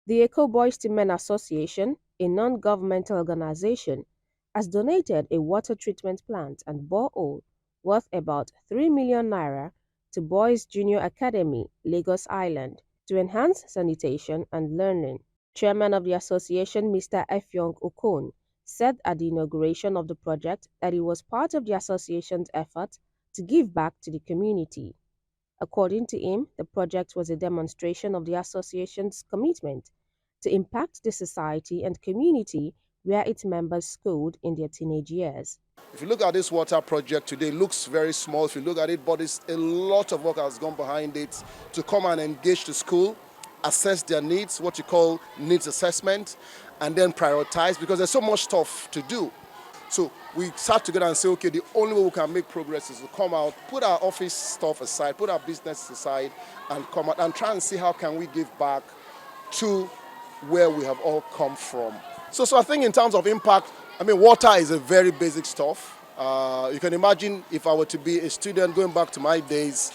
The Eco Boys to Men Association, a non-governmental organization, has donated a water treatment plant and borehole worth about 3 million naira to Boys Junior Academy, Lagos Island, to enhance sanitation and learning. Chairman of the association, Mr. Effiong Okon, said at the inauguration of the project that it was part of the association's effort to give back to the community. According to him, the project was a demonstration of the association's commitment to impact the society and community where its members schooled in their teenage years. If you look at this water project today, it looks very small if you look at it, but it's a lot of work has gone behind it to come and engage the school, assess their needs, what you call needs assessment, and then prioritize because there's so much stuff to do. So we sat together and say, okay, the only way we can make progress is to come out, put our office stuff aside, put our business aside, and come out and try and see how can we give back to where we have all come from. So I think in terms of impact, I mean, water is a very basic stuff. You can imagine if I were to be a student going back to my days,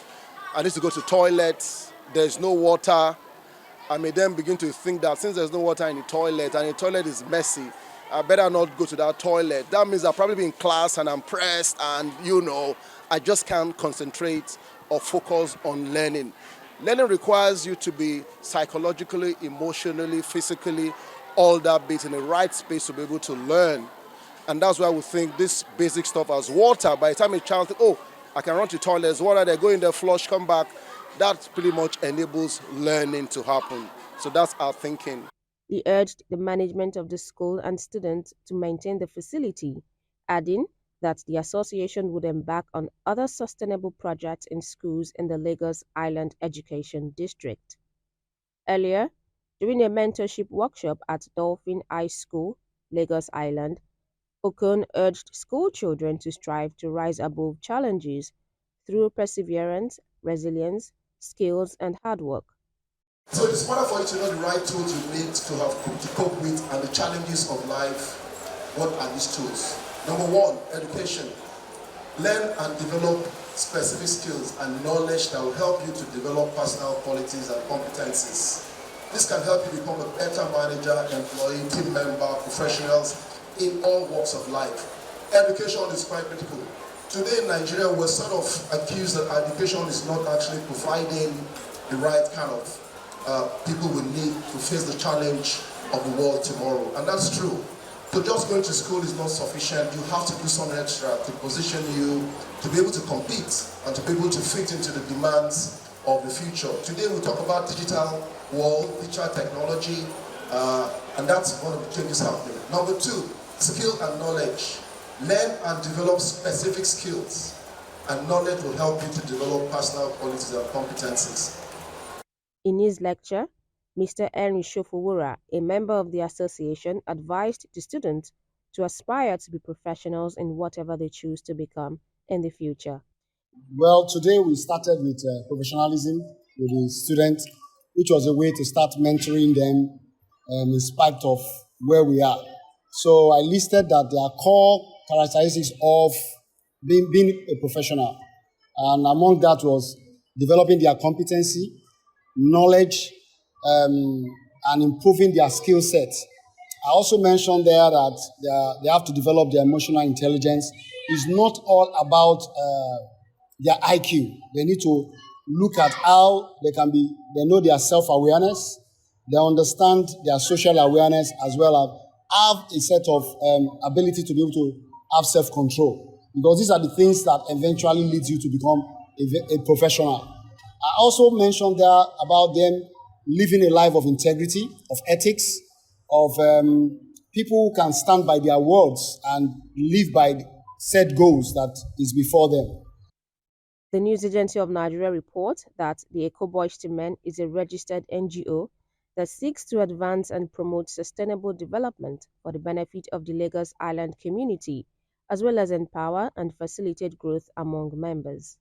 I need to go to toilets, there's no water. I may then begin to think that since there's no water in the toilet and the toilet is messy, I better not go to that toilet. That means I'll probably be in class and I'm pressed and, I just can't concentrate or focus on learning. Learning requires you to be psychologically, emotionally, physically, all that bit in the right space to be able to learn. And that's why we think this basic stuff as water, by the time a child thinks, oh, I can run to toilets, water, they go in there, flush, come back, that pretty much enables learning to happen. So that's our thinking. He urged the management of the school and students to maintain the facility, adding that the association would embark on other sustainable projects in schools in the Lagos Island Education District. Earlier, during a mentorship workshop at Dolphin High School, Lagos Island, Okon urged school children to strive to rise above challenges through perseverance, resilience, skills, and hard work. So it's important for you to know the right tools you need to cope with and the challenges of life. What are these tools? Number one, education. Learn and develop specific skills and knowledge that will help you to develop personal qualities and competencies. This can help you become a better manager, employee, team member, professionals in all walks of life. Education is quite critical. Today in Nigeria, we're sort of accused that education is not actually providing the right kind of people we need to face the challenge of the world tomorrow. And that's true. So just going to school is not sufficient. You have to do something extra to position you to be able to compete and to be able to fit into the demands of the future. Today we talk about digital world, digital technology, and that's one of the changes happening. Number two, skill and knowledge. Learn and develop specific skills, and knowledge will help you to develop personal qualities and competencies. In his lecture, Mr. Henry Shofowura, a member of the association, advised the students to aspire to be professionals in whatever they choose to become in the future. Well, today we started with professionalism with the students, which was a way to start mentoring them in spite of where we are. So I listed that there are core characteristics of being a professional. And among that was developing their competency, knowledge, and improving their skill set. I also mentioned there that they have to develop their emotional intelligence. It's not all about their IQ. They need to look at how they know their self-awareness, they understand their social awareness, as well as have a set of ability to be able to have self-control. Because these are the things that eventually leads you to become a professional. I also mentioned there about them living a life of integrity, of ethics, of people who can stand by their words and live by set goals that is before them. The News Agency of Nigeria reports that the Eco Boys to Men is a registered NGO that seeks to advance and promote sustainable development for the benefit of the Lagos Island community, as well as empower and facilitate growth among members.